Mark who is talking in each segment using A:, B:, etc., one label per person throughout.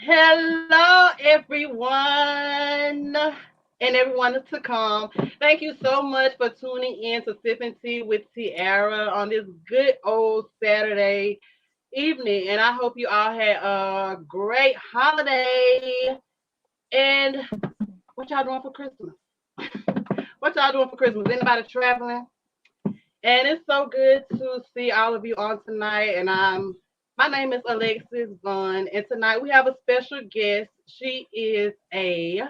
A: Hello, everyone, and everyone to come. Thank you so much for tuning in to Sippin' Tea with Tierra on this good old Saturday evening. And I hope you all had a great holiday. And what y'all doing for Christmas? What y'all doing for Christmas? Anybody traveling? And it's so good to see all of you on tonight. And my name is Alexis Vaughn, and tonight we have a special guest. She is a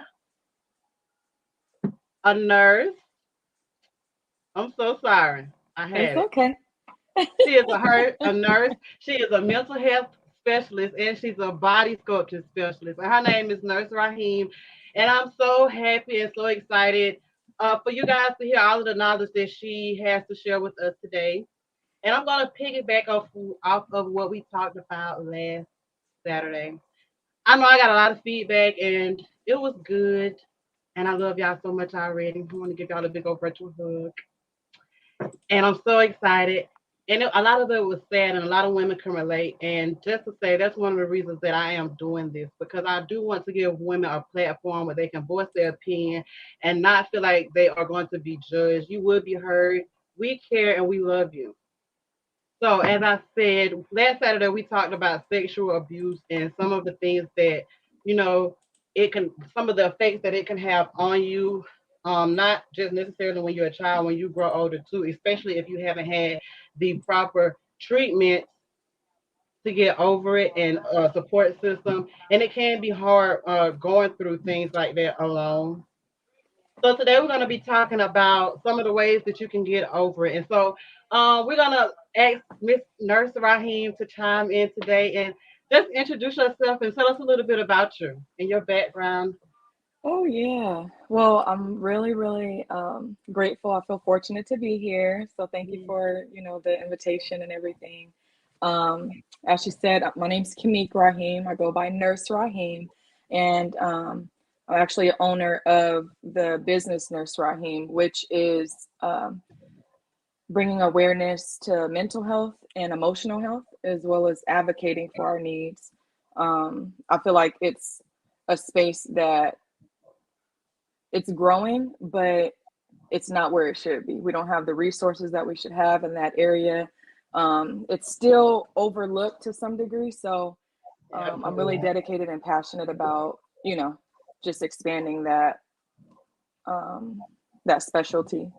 A: nurse. I'm so sorry. I
B: It's
A: had it.
B: okay.
A: She is a nurse. She is a mental health specialist and she's a body sculpture specialist. And her name is Nurse Raheem. And I'm so happy and so excited for you guys to hear all of the knowledge that she has to share with us today. And I'm gonna piggyback off of what we talked about last Saturday. I know I got a lot of feedback and it was good. And I love y'all so much already. I want to give y'all a big old virtual hug. And I'm so excited. And a lot of it was sad, and a lot of women can relate. And just to say, that's one of the reasons that I am doing this because I do want to give women a platform where they can voice their opinion and not feel like they are going to be judged. You will be heard. We care and we love you. So, as I said, last Saturday we talked about sexual abuse and some of the things that, you know, some of the effects that it can have on you, not just necessarily when you're a child, when you grow older too, especially if you haven't had the proper treatment to get over it and support system. And it can be hard going through things like that alone. So today we're going to be talking about some of the ways that you can get over it. And so we're going to ask Miss Nurse Raheem to chime in today and just introduce yourself and tell us a little bit about you and your background.
B: Oh, yeah. Well, I'm really grateful. I feel fortunate to be here. So thank you
A: Yeah.
B: for, the invitation and everything. As you said, my name's Kamik Rahim. I go by Nurse Rahim. And I'm actually owner of the business Nurse Rahim, which is bringing awareness to mental health and emotional health, as well as advocating for our needs. I feel like it's a space that it's growing, but it's not where it should be. We don't have the resources that we should have in that area. It's still overlooked to some degree. So I'm really
A: Absolutely.
B: dedicated and passionate about, just expanding um, that specialty.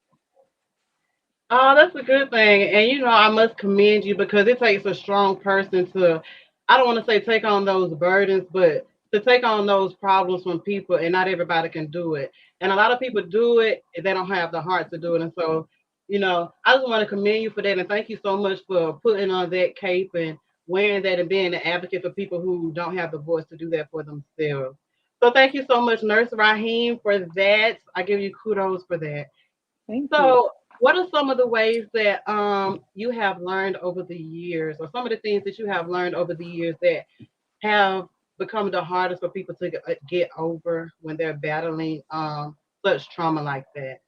A: Oh, that's a good thing. And I must commend you because it takes a strong person to, I don't want to say take on those burdens, but to take on those problems from people, and not everybody can do it. And a lot of people do it, and they don't have the heart to do it. And so, I just want to commend you for that. And thank you so much for putting on that cape and wearing that and being an advocate for people who don't have the voice to do that for themselves. So thank you so much, Nurse Raheem, for that. I give you kudos for that.
B: Thank you.
A: So, what are some of the ways that you have learned over the years, or some of the things that you have learned over the years that have become the hardest for people to get over when they're battling such trauma like that?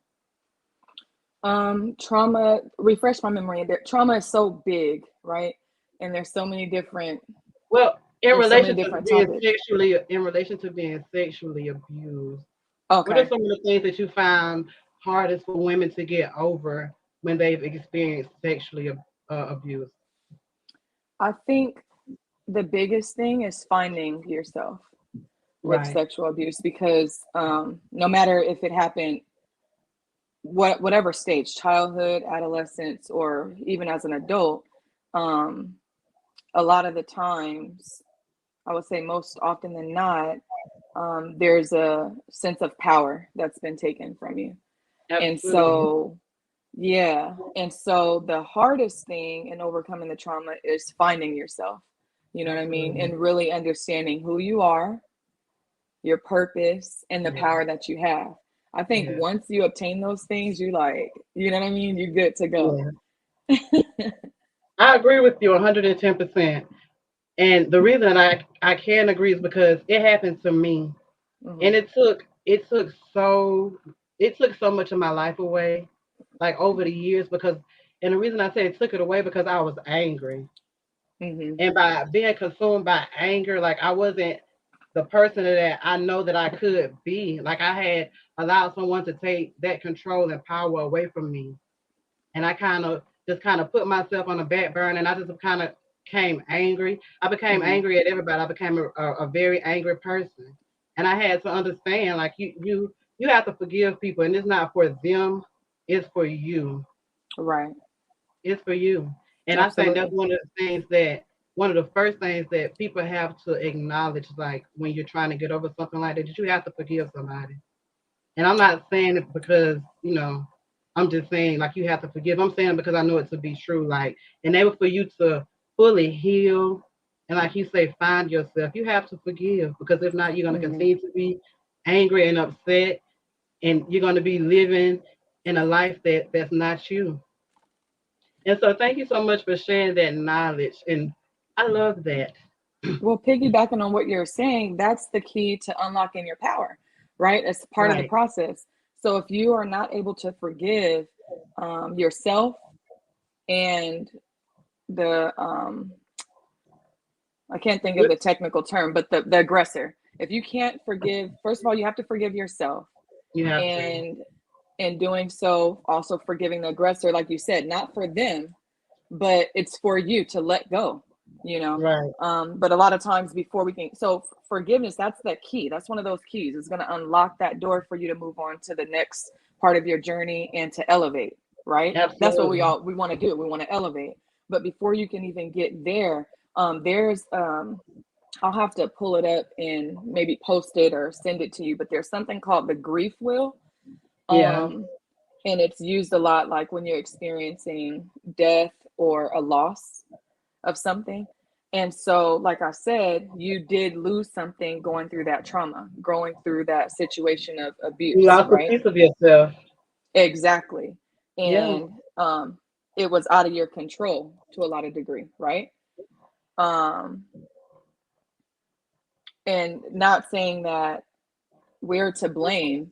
B: Trauma, refresh my memory. Trauma is so big, right? And
A: Well,
B: there's so many different topics.
A: in relation to being sexually abused, what are
B: Okay.
A: some of the things that you found hardest for women to get over when they've experienced sexually abuse?
B: I think the biggest thing is finding yourself with
A: Right.
B: sexual abuse because no matter if it happened whatever stage, childhood, adolescence, or even as an adult, um, a lot of the times, I would say most often than not, there's a sense of power that's been taken from you. And
A: Absolutely.
B: so, yeah. And so the hardest thing in overcoming the trauma is finding yourself, you know what I mean?
A: Absolutely.
B: And really understanding who you are, your purpose, and the
A: Yeah.
B: power that you have. I think
A: Yeah.
B: once you obtain those things, you like, you know what I mean? You're good to go.
A: Yeah. I agree with you 110%. And the reason I can agree is because it happened to me. And
B: Hmm.
A: it took so much of my life away, like over the years, because and the reason I say it took it away because I was angry.
B: Hmm.
A: And by being consumed by anger, like I wasn't the person that I know that I could be. Like I had allowed someone to take that control and power away from me. And I kind of put myself on the back burner, and I just kind of became angry. I became
B: Mm-hmm.
A: angry at everybody. I became a very angry person. And I had to understand like you have to forgive people, and it's not for them, it's for you.
B: Right.
A: It's for you. And I think that's
B: Absolutely.
A: one of the first things that people have to acknowledge, like when you're trying to get over something like that you have to forgive somebody. And I'm not saying it because, I'm just saying like you have to forgive. I'm saying because I know it to be true. Like, in order for you to fully heal and like you say, find yourself, you have to forgive because if not, you're gonna
B: Mm-hmm.
A: continue to be angry and upset and you're gonna be living in a life that's not you. And so thank you so much for sharing that knowledge. And I love that.
B: Well, piggybacking on what you're saying, that's the key to unlocking your power, right? It's part of the
A: Right.
B: process. So if you are not able to forgive yourself and the I can't think of the technical term, but the aggressor. If you can't forgive, first of all, you have to forgive yourself.
A: You have to.
B: And in doing so, also forgiving the aggressor, like you said, not for them, but it's for you to let go, you know.
A: Right.
B: But a lot of times before we can, so forgiveness, that's the key. That's one of those keys. It's going to unlock that door for you to move on to the next part of your journey and to elevate, right? That's what
A: Absolutely.
B: we want to do. We want to elevate. But before you can even get there, there's I'll have to pull it up and maybe post it or send it to you. But there's something called the grief wheel,
A: Yeah.
B: um, and it's used a lot, like when you're experiencing death or a loss of something. And so, like I said, you did lose something going through that trauma, going through that situation of
A: You
B: abuse,
A: lost a
B: right?
A: piece of yourself.
B: Exactly.
A: Yeah.
B: And it was out of your control to a lot of degree, right? Um, and not saying that we're to blame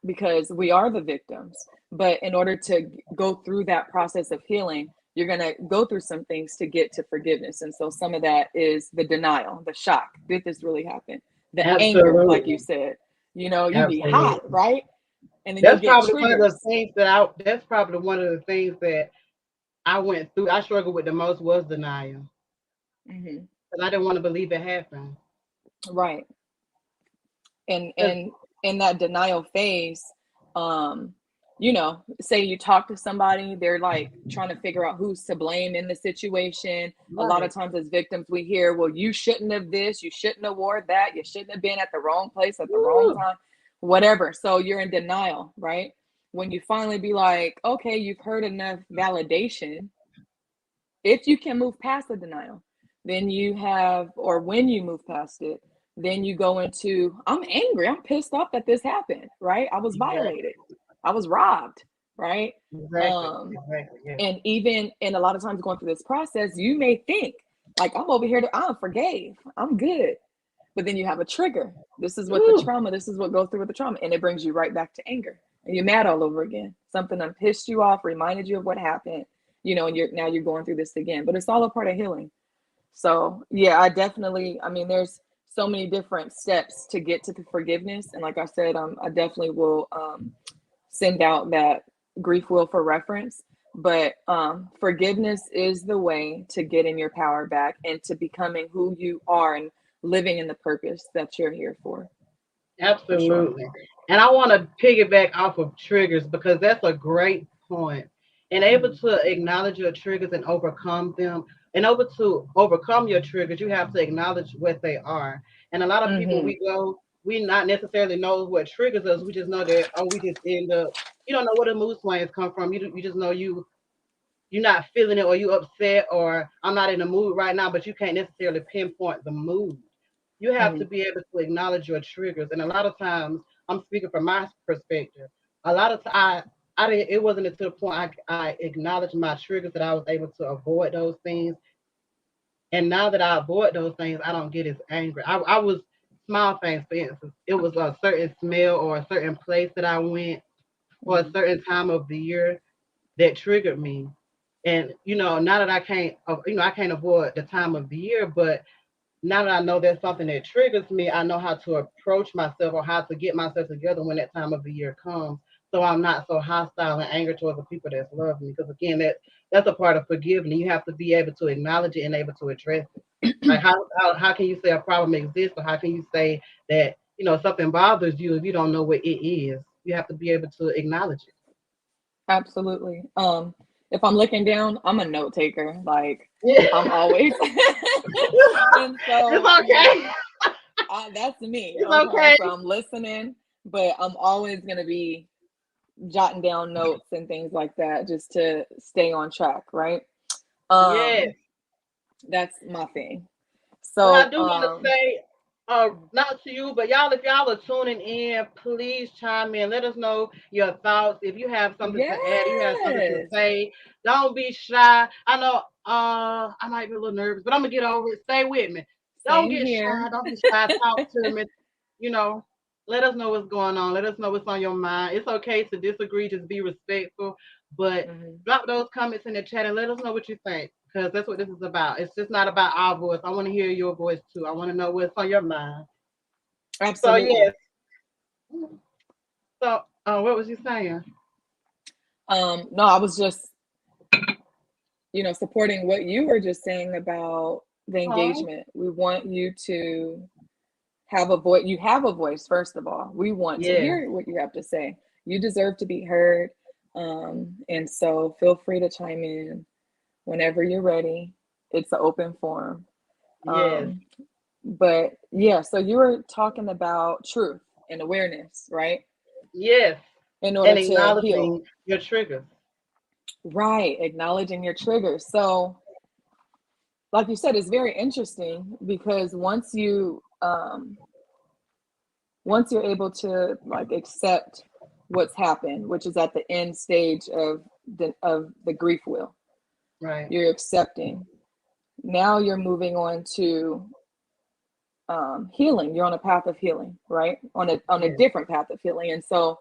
B: because we are the victims. But in order to go through that process of healing, you're going to go through some things to get to forgiveness. And so some of that is the denial, the shock. Did this really happen? The anger, like you
A: Absolutely.
B: said, you be hot,
A: Absolutely.
B: right? And then you
A: That's
B: get
A: probably one of the
B: triggers.
A: things that's probably one of the things that I went through. I struggled with the most was denial.
B: Hmm.
A: Because I didn't want to believe it happened.
B: Right. and
A: 'Cause-
B: and in that denial phase, um say you talk to somebody, they're like trying to figure out who's to blame in the situation. A lot of
A: right.
B: times as victims we hear, well, you shouldn't have this, you shouldn't have wore that, you shouldn't have been at the wrong place at the wrong
A: Woo.
B: time, whatever. So you're in denial, right? When you finally be like, okay, you've heard enough validation, if you can move past the denial, then you have, or when you move past it, then you go into, I'm angry, I'm pissed off that this happened, right? I was
A: Exactly.
B: violated, I was robbed, right?
A: Exactly.
B: um
A: Exactly. Yeah.
B: and even, and a lot of times going through this process, you may think like, I'm over here to, I forgave, I'm good. But then you have a trigger. This is what the
A: Woo.
B: trauma, this is what goes through with the trauma, and it brings you right back to anger, and you're mad all over again. Something that pissed you off, reminded you of what happened, and you're going through this again. But it's all a part of healing. So yeah, I definitely, I mean, there's so many different steps to get to the forgiveness, and like I said, I definitely will send out that grief wheel for reference. But forgiveness is the way to getting your power back and to becoming who you are and living in the purpose that you're here for sure.
A: Absolutely. And I want to piggyback off of triggers because that's a great point. And able
B: Mm-hmm.
A: to acknowledge your triggers and overcome them. And able to overcome your triggers, you have to acknowledge what they are. And a lot of people
B: Mm-hmm.
A: we not necessarily know what triggers us. We just know that we just end up. You don't know where the mood swings come from. You just know you're not feeling it or you upset or I'm not in the mood right now, but you can't necessarily pinpoint the mood. You have to
B: Mm-hmm.
A: be able to acknowledge your triggers. And a lot of times, I'm speaking from my perspective. A lot of time, I didn't. It wasn't until the point I acknowledged my triggers that I was able to avoid those things. And now that I avoid those things, I don't get as angry. I was small things, for instance. It was a certain smell or a certain place that I went or a
B: Mm-hmm.
A: certain time of the year that triggered me. And now that I can't avoid the time of the year, but now that I know there's something that triggers me, I know how to approach myself or how to get myself together when that time of the year comes. So I'm not so hostile and angry towards the people that love me. Because again, that's a part of forgiving. You have to be able to acknowledge it and able to address it. Like how can you say a problem exists, or how can you say that something bothers you if you don't know what it is? You have to be able to acknowledge
B: Absolutely. If I'm looking down, I'm a note taker. Like
A: it.
B: I'm always, and
A: It's
B: so
A: okay.
B: that's me.
A: It's
B: Okay,
A: okay.
B: so I'm listening, but I'm always gonna be jotting down notes and things like that just to stay on track, right?
A: Yes.
B: Um, that's my thing.
A: But I
B: So,
A: do want to say, not to you, but y'all, if y'all are tuning in, please chime in. Let us know your thoughts. If you have something to add, you have something to
B: yes,
A: say. Don't be shy. I know, I might be a little nervous, but I'm gonna get over it. Stay with me. Don't
B: same
A: get
B: here.
A: shy. Don't be shy. Talk to me. You know, let us know what's going on. Let us know what's on your mind. It's okay to disagree. Just be respectful. But
B: Mhm.
A: drop those comments in the chat and let us know what you think, because that's what this is about. It's just not about our voice. I want to hear your voice too. I want to know what's on your mind. So
B: Absolutely.
A: yes. So what was you saying?
B: No, I was just, supporting what you were just saying about the
A: Oh,
B: engagement. We want you to have a voice. You have a voice, first of all. We want to
A: yeah,
B: hear what you have to say. You deserve to be heard. And so feel free to chime in whenever you're ready. It's an open forum.
A: yes,
B: Um, but yeah, so you were talking about truth and awareness, right?
A: yes,
B: In order
A: and
B: to heal.
A: acknowledging your triggers.
B: Right, acknowledging your triggers. So, like you said, it's very interesting because once you're able to like accept what's happened, which is at the end stage of the grief wheel,
A: Right.
B: you're accepting. Now you're moving on to healing. You're on a path of healing, right? On a
A: Yes.
B: different path of healing, and so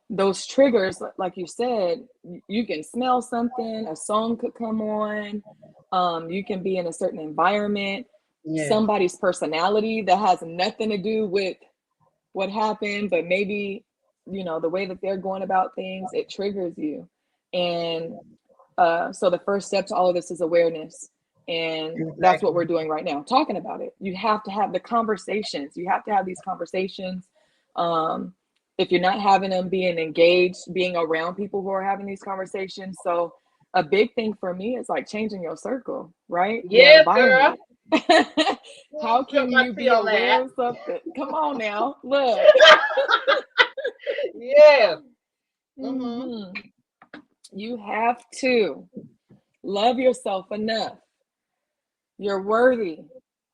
B: those triggers, like you said, you can smell something, a song could come on, you can be in a certain environment,
A: Yes.
B: somebody's personality that has nothing to do with what happened, but maybe, the way that they're going about things, it triggers you. And so the first step to all of this is awareness. And that's what
A: Exactly.
B: we're doing right now, talking about it. You have to have the conversations. You have to have these conversations. Um, if you're not having them, being engaged, being around people who are having these conversations. So a big thing for me is like changing your circle, right? Your
A: Yes, girl.
B: environment. How
A: Drip
B: can
A: my
B: you
A: tea
B: be
A: on
B: aware
A: that.
B: of something? Come on now, look.
A: Yes. Mhm.
B: hmm You have to love yourself enough. You're worthy.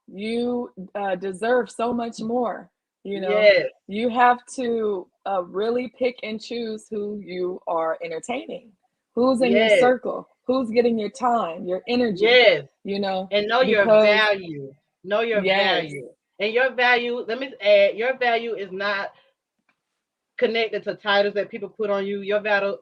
B: You deserve so much more. You know,
A: Yes.
B: you have to really pick and choose who you are entertaining, who's in your
A: Yes.
B: circle, who's getting your time, your energy,
A: Yes.
B: you know,
A: And know your
B: because
A: value. Know your
B: yes,
A: value. And your value, let me add, your value is not connected to titles that people put on you.
B: hmm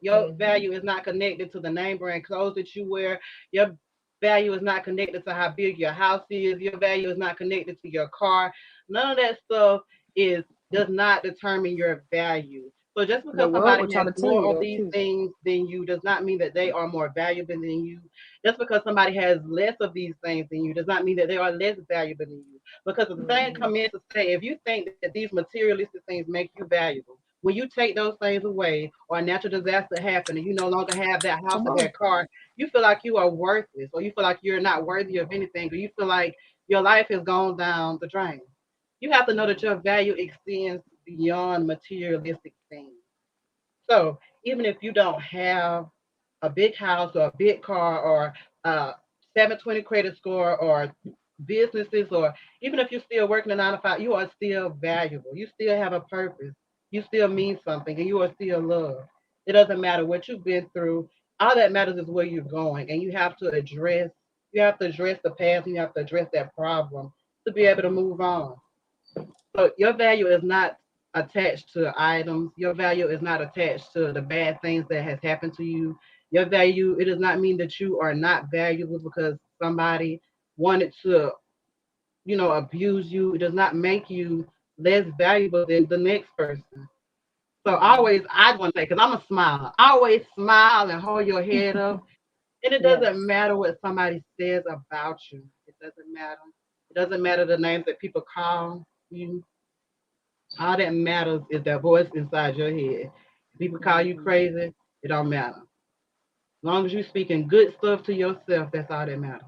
A: Your value is not connected to the name brand clothes that you wear. Your value is not connected to how big your house is. Your value is not connected to your car. None of that stuff is does not determine your value. So just
B: the
A: because
B: world
A: somebody
B: will try
A: has
B: to tell you
A: more of
B: that
A: these
B: too.
A: things than you does not mean that they are more valuable than you. Just because somebody has less of these things than you does not mean that they are less valuable than you. Because the thing
B: hmm
A: come in to say, if you think that these materialistic things make you valuable, when you take those things away or a natural disaster happen and you no longer have that house
B: Come
A: or
B: on,
A: that car, you feel like you are worthless, or you feel like you're not worthy of anything, or you feel like your life has gone down the drain. You have to know that your value extends beyond materialistic things. So even if you don't have a big house or a big car or a 720 credit score or businesses, or even if you're still working a 9 to 5, you are still valuable. You still have a purpose. You still mean something, and you are still loved. It doesn't matter what you've been through. All that matters is where you're going, and you have to address the past, and you have to address that problem to be able to move on. So your value is not attached to items. Your value is not attached to the bad things that has happened to you. Your value, it does not mean that you are not valuable because somebody wanted to, abuse you. It does not make you less valuable than the next person. So
B: Mm-hmm.
A: I want to say, because I'm a smiler, always smile and hold your head up. And it doesn't
B: Yes.
A: matter what somebody says about you. It doesn't matter. It doesn't matter the names that people call you. All that matters is that voice inside your head. If people call you
B: Mm-hmm.
A: crazy, it don't matter. As long as you're speaking good stuff to yourself, that's all that matters.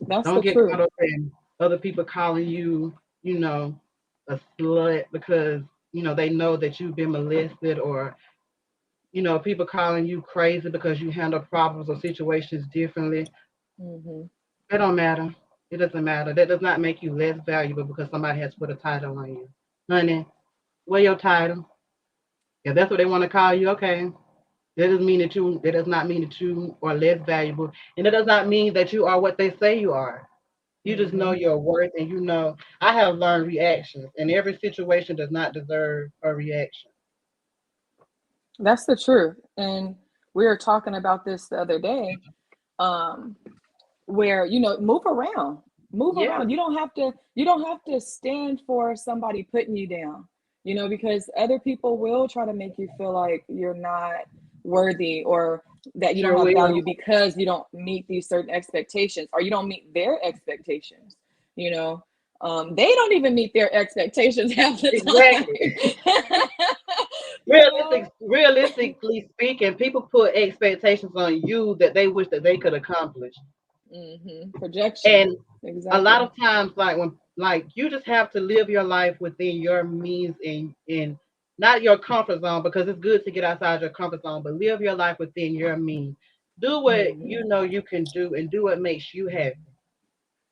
B: That's
A: Don't
B: the
A: get
B: truth.
A: caught up in other people calling you, you know, a slut because, they know that you've been molested, or, people calling you crazy because you handle problems or situations differently.
B: Mm-hmm.
A: It don't matter. It doesn't matter. That does not make you less valuable because somebody has put a title on you. Honey, wear your title. If that's what they want to call you, okay. That does not mean that you are less valuable. And it does not mean that you are what they say you are. You just know
B: Mm-hmm.
A: your worth, and I have learned reactions, and every situation does not deserve a reaction.
B: That's the truth. And we were talking about this the other day, um, where move around, move
A: Yeah,
B: around. You don't have to stand for somebody putting you down. Because other people will try to make you feel like you're not worthy, or that you don't
A: sure
B: have
A: will.
B: value because you don't meet these certain expectations, or you don't meet their expectations. You know, they don't even meet their expectations half the
A: Exactly.
B: time. you know
A: Realistically speaking, people put expectations on you that they wish that they could accomplish.
B: Projection.
A: And a lot
B: Exactly.
A: of times, like you just have to live your life within your means, and not your comfort zone, because it's good to get outside your comfort zone, but live your life within your means. Do what
B: Hmm.
A: you know you can do, and do what makes you happy.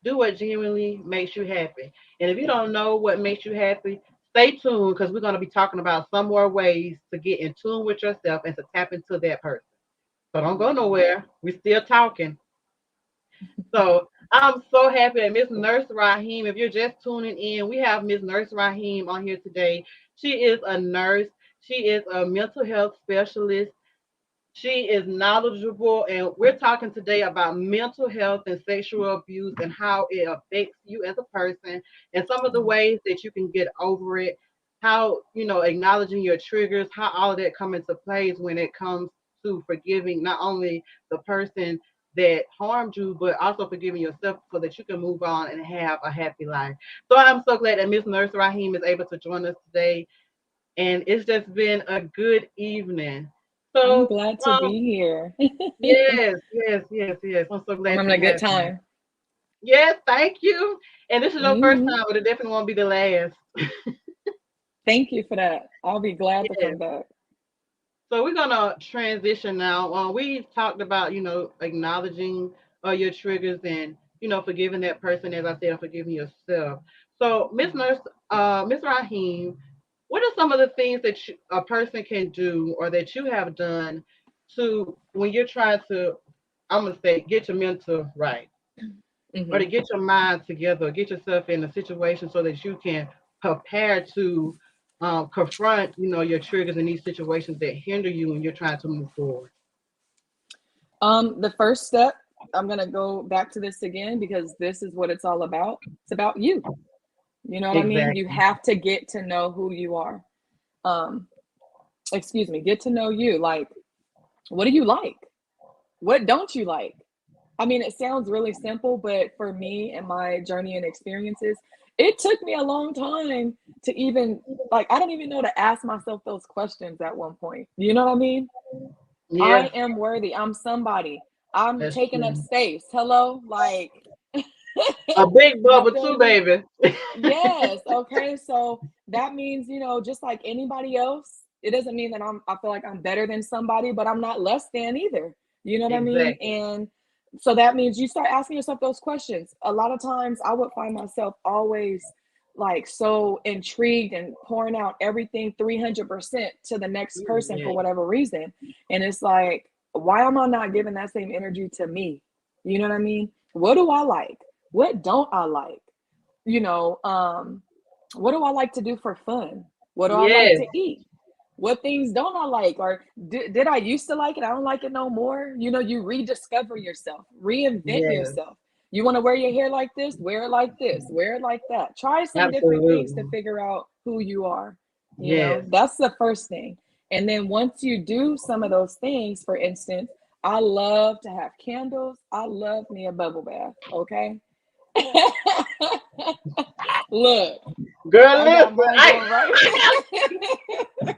A: Do what genuinely makes you happy. And if you don't know what makes you happy, stay tuned, because we're going to be talking about some more ways to get in tune with yourself and to tap into that person. So don't go
B: Hmm.
A: nowhere. We're still talking. So I'm so happy that Miss Nurse Raheem, if you're just tuning in, we have Miss Nurse Raheem on here today. She is a nurse. She is a mental health specialist. She is knowledgeable, and we're talking today about mental health and sexual abuse and how it affects you as a person, and some of the ways that you can get over it. How, acknowledging your triggers, how all of that come into plays when it comes to forgiving not only the person that harmed you, but also forgiving yourself so that you can move on and have a happy life. So I'm so glad that Miss Nurse Raheem is able to join us today, and it's just been a good evening.
B: I'm
A: So,
B: glad to be here.
A: yes, yes, yes, yes. I'm so
B: I'm
A: glad
B: having
A: to
B: a good
A: have you.
B: time.
A: Yes, thank you. And this is your first
B: Hmm.
A: time, but it definitely won't be the last.
B: Thank you for that. I'll be glad to
A: Yes.
B: come back.
A: So we're gonna transition now. We talked about, acknowledging your triggers, and forgiving that person, as I said, and forgiving yourself. So Miss Raheem, what are some of the things that a person can do, or that you have done, to when you're trying to, I'm gonna say, get your mental right, or to
B: Hmm.
A: get your mind together, get yourself in a situation so that you can prepare to confront, your triggers in these situations that hinder you when you're trying to move forward.
B: The first step, I'm gonna go back to this again because this is what it's all about. It's about you. You know what I mean? You
A: Exactly.
B: have to get to know who you are. Um, excuse me, get to know you. Like, what do you like? What don't you like? I mean, it sounds really simple, but for me and my journey and experiences, it took me a long time to even, like, I don't even know to ask myself those questions at one point. You know what I mean? I
A: Yes,
B: am worthy. I'm somebody. I'm
A: that's
B: taking up
A: true.
B: space. Hello? Like,
A: A big
B: you
A: bubble
B: feel
A: too,
B: me?
A: baby.
B: Yes. Okay. So that means, just like anybody else, it doesn't mean that I feel like I'm better than somebody, but I'm not less than either. You know what I mean?
A: Exactly.
B: And so that means you start asking yourself those questions. A lot of times I would find myself always like so intrigued and pouring out everything 300% to the next person for
A: Yes,
B: whatever reason. And it's like, why am I not giving that same energy to me? You know what I mean? What do I like? What don't I like? you know, um, what do I like to do for fun? What do I like
A: yes,
B: to eat? What things don't I like? Or did I used to like it? I don't like it no more. You rediscover yourself, reinvent
A: yes.
B: yourself. You want to wear your hair like this? Wear it like this. Wear it like that. Try some different things to
A: Absolutely.
B: figure out who you are. You know,
A: Yes.
B: that's the first thing. And then once you do some of those things, for instance, I love to have candles. I love me a bubble bath. Okay. Look,
A: Girl,
B: I got
A: listen,
B: mine going right.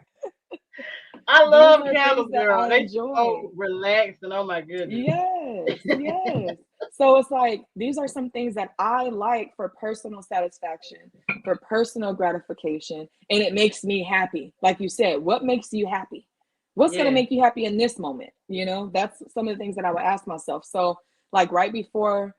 A: I
B: These
A: love
B: are things
A: candles,
B: that
A: girl.
B: I
A: They
B: enjoy.
A: so relaxing. Oh my goodness.
B: Yes, yes. So it's like these are some things that I like for personal satisfaction, for personal gratification, and it makes me happy. Like you said, what makes you happy? What's going to
A: Yes.
B: make you happy in this moment? You know, that's some of the things that I would ask myself. So, like right before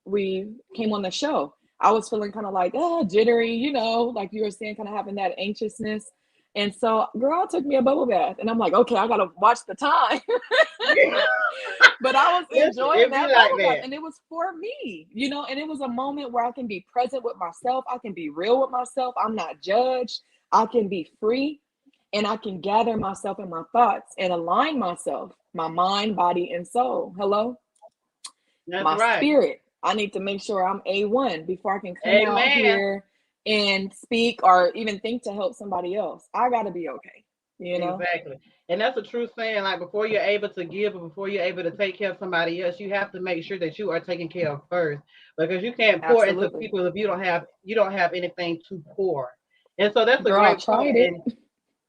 B: we came on the show, I was feeling kind of like, jittery, you know, like you were saying, kind of having that anxiousness. And so, girl took me a bubble bath, and I'm like, okay, I gotta watch the time. But I was
A: Listen,
B: enjoying
A: it be
B: that
A: like
B: bubble bath,
A: that.
B: and it was for me, you know, and it was a moment where I can be present with myself. I can be real with myself. I'm not judged. I can be free, and I can gather myself and my thoughts and align myself, my mind, body, and soul. Hello,
A: That's
B: my
A: right.
B: spirit. I need to make sure I'm A1 before I can come out
A: Amen.
B: here and speak or even think to help somebody else. I got to be okay, you know?
A: Exactly. And that's a true saying. Like before you're able to give or before you're able to take care of somebody else, you have to make sure that you are taken care of first. Because you can't pour into
B: Absolutely.
A: people if you don't have anything to pour. And so that's a
B: Girl, I
A: great point.
B: tried it.
A: And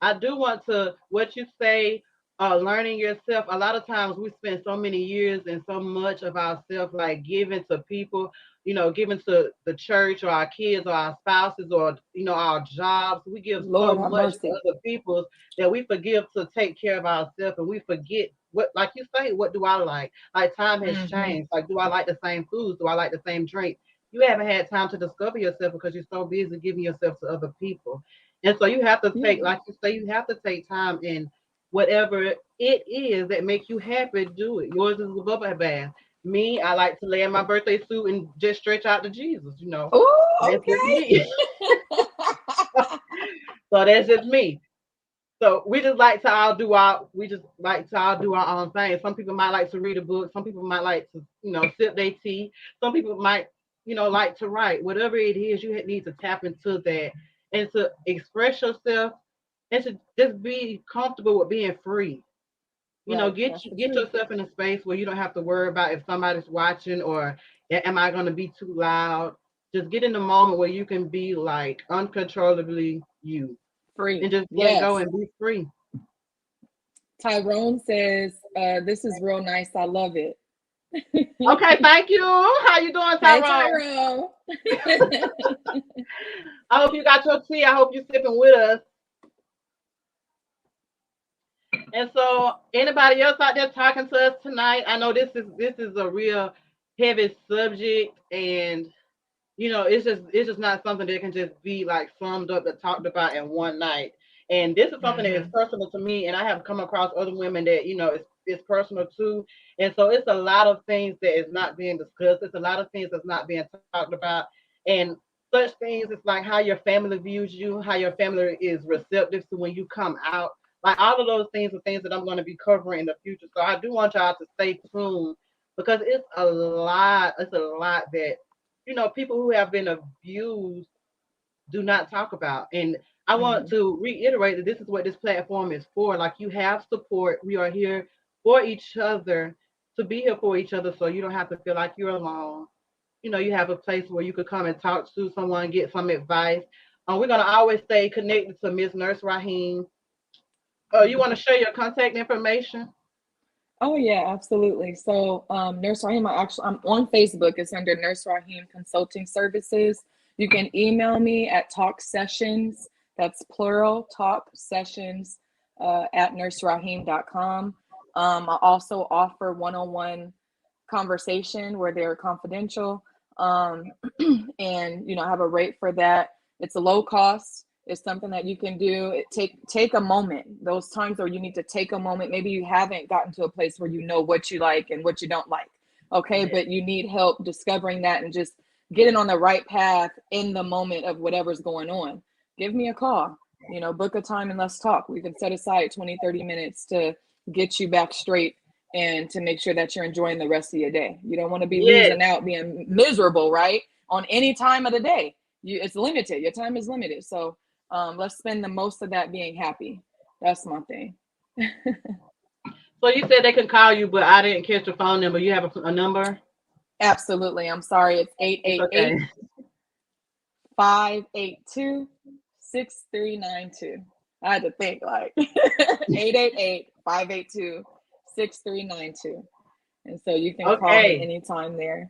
A: I do want to what you say, learning yourself. A lot of times we spend so many years and so much of ourselves like giving to people, giving to the church or our kids or our spouses or our jobs. We give so
B: Lord have
A: much to
B: mercy.
A: other people that we forget to take care of ourselves and we forget what, like you say, what do I like? Like time has
B: Hmm.
A: changed. Like, do I like the same foods? Do I like the same drink? You haven't had time to discover yourself because you're so busy giving yourself to other people. And so you have to take,
B: Yeah.
A: like you say, you have to take time in whatever it is that make you happy, do it. Yours is a bubble bath. Me, I like to lay in my birthday suit and just stretch out to Jesus.
B: Oh,
A: That's just me. So that's just me. So we just like to all do our own thing. Some people might like to read a book. Some people might like to, sip their tea. Some people might, like to write. Whatever it is, you need to tap into that and to express yourself and to just be comfortable with being free.
B: right.
A: Get
B: That's the
A: get
B: truth.
A: yourself in a space where you don't have to worry about if somebody's watching or am I going to be too loud. Just get in the moment where you can be like uncontrollably you
B: Free.
A: and just let go
B: Yes.
A: and be free.
B: Tyrone says, this is real nice. I love it.
A: Okay, thank you. How you doing,
B: Hey,
A: Tyrone?
B: Tyrone.
A: I hope you got your tea. I hope you're sipping with us. And so, anybody else out there talking to us tonight? I know this is a real heavy subject, and it's just not something that can just be like summed up and talked about in one night. And this is something that is
B: Hmm.
A: personal to me, and I have come across other women that it's personal too. And so it's a lot of things that is not being discussed. It's a lot of things that's not being talked about, and such things it's like how your family views you, how your family is receptive to when you come out. Like all of those things are things that I'm going to be covering in the future. So I do want y'all to stay tuned because it's a lot. It's a lot that people who have been abused do not talk about. And I want
B: Hmm.
A: to reiterate that this is what this platform is for. Like you have support. We are here for each other to be here for each other so you don't have to feel like you're alone. You have a place where you could come and talk to someone, get some advice. We're going to always stay connected to Miss Nurse Raheem. You want to share your contact information?
B: Oh yeah, absolutely. So, Nurse Rahim, I'm on Facebook. It's under Nurse Rahim Consulting Services. You can email me at talk sessions. That's plural, talk sessions at nurserahim.com. I also offer one-on-one conversation where they're confidential. And I have a rate for that. It's a low cost. It's something that you can do. Take a moment. Those times where you need to take a moment. Maybe you haven't gotten to a place where you know what you like and what you don't like. Okay,
A: Yeah.
B: but you need help discovering that and just getting on the right path in the moment of whatever's going on. Give me a call. Book a time and let's talk. We can set aside 20, 30 minutes to get you back straight and to make sure that you're enjoying the rest of your day. You don't want to be
A: Yes.
B: losing out, being miserable, right? On any time of the day. It's limited. Your time is limited. So let's spend the most of that being happy. That's my thing.
A: So you said they can call you, but I didn't catch the phone number. You have a number?
B: Absolutely. I'm sorry. It's eight
A: It's
B: eight
A: okay.
B: eight 582 6392. I had to think like 888-582-6392. And so you can call me
A: Okay.
B: anytime there.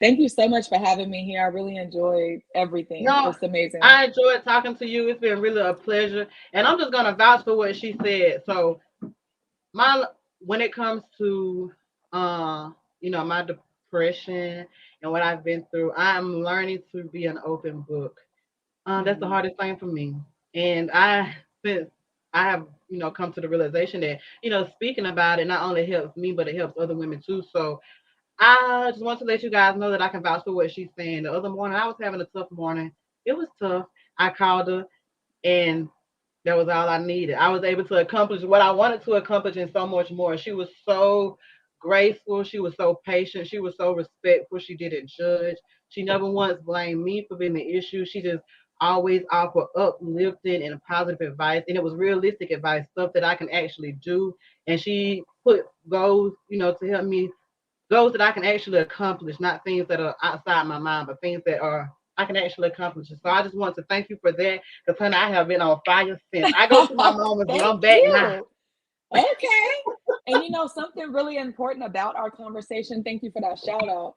B: Thank you so much for having me here. I really enjoyed everything.
A: No,
B: It's amazing.
A: I enjoyed talking to you. It's been really a pleasure. And I'm just gonna vouch for what she said. So my when it comes to uh my depression and what I've been through, I'm learning to be an open book. That's the
B: Mm-hmm.
A: hardest thing for me. And since I have, come to the realization that, speaking about it not only helps me, but it helps other women too. So I just want to let you guys know that I can vouch for what she's saying. The other morning, I was having a tough morning. It was tough. I called her, and that was all I needed. I was able to accomplish what I wanted to accomplish and so much more. She was so graceful. She was so patient. She was so respectful. She didn't judge. She never once blamed me for being the issue. She just always offered uplifting and positive advice. And it was realistic advice, stuff that I can actually do. And she put goals, to help me, goals that I can actually accomplish, not things that are outside my mind, but things that are I can actually accomplish it. So I just want to thank you for that, because honey, I have been on fire since. I go through my moments, but
B: Thank
A: I'm back now.
B: you. Okay. And something really important about our conversation, thank you for that shout out.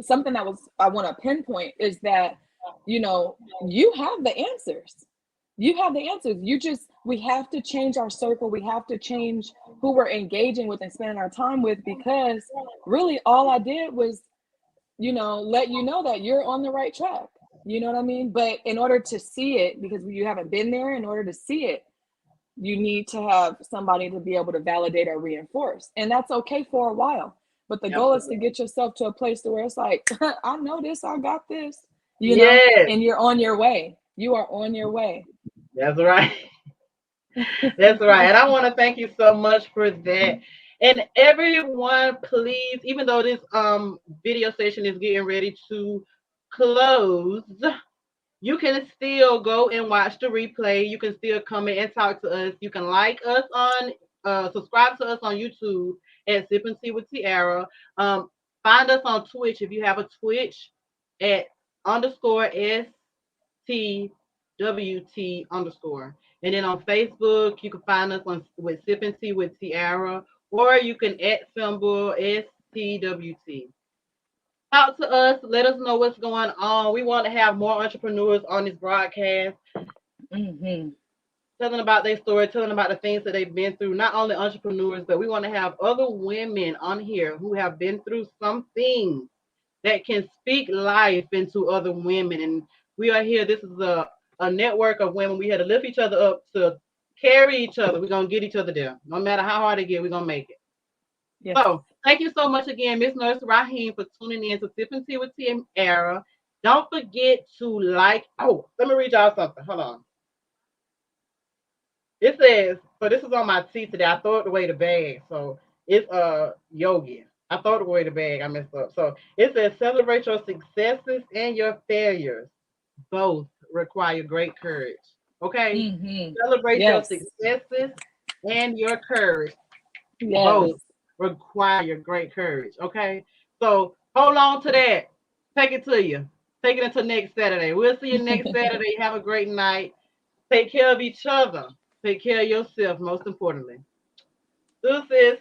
B: Something that was I want to pinpoint is that, you have the answers. You have the answers. We have to change our circle. We have to change who we're engaging with and spending our time with, because really all I did was, let you know that you're on the right track. You know what I mean? But in order to see it, because you haven't been there, in order to see it, you need to have somebody to be able to validate or reinforce. And that's okay for a while. But the goal is to
A: Absolutely.
B: get yourself to a place to where it's like, I know this, I got this,
A: Yes,
B: and you're on your way. You are on your way.
A: that's right. That's right. And I want to thank you so much for that. And everyone, please, even though this video session is getting ready to close, you can still go and watch the replay. You can still come in and talk to us. You can like us on, subscribe to us on YouTube at Sip and Tea with Tierra. Find us on Twitch if you have a Twitch at underscore STWT_. And then on Facebook, you can find us on with Sip and Tea with Tierra, or you can at symbol STWT. Talk to us. Let us know what's going on. We want to have more entrepreneurs on this broadcast,
B: Mm-hmm.
A: telling about their story, telling about the things that they've been through. Not only entrepreneurs, but we want to have other women on here who have been through something that can speak life into other women. And we are here. This is a network of women. We had to lift each other up, to carry each other. We're going to get each other there. No matter how hard it get, we're going to make it.
B: Yes.
A: So thank you so much again, Miss Nurse Raheem, for tuning in to Sip and Tea with T Era. Don't forget to like. Oh, let me read y'all something. Hold on. It says, so this is on my tea today. I throw it away the bag. So it's yogi. I throw it away the bag. I messed up. So it says, celebrate your successes and your failures. Both require great courage. Okay?
B: Mm-hmm.
A: Celebrate your
B: Yes.
A: successes and your courage.
B: Yes.
A: Both require great courage. Okay? So hold on to that. Take it to you. Take it until next Saturday. We'll see you next Saturday. Have a great night. Take care of each other. Take care of yourself, most importantly. Deuces.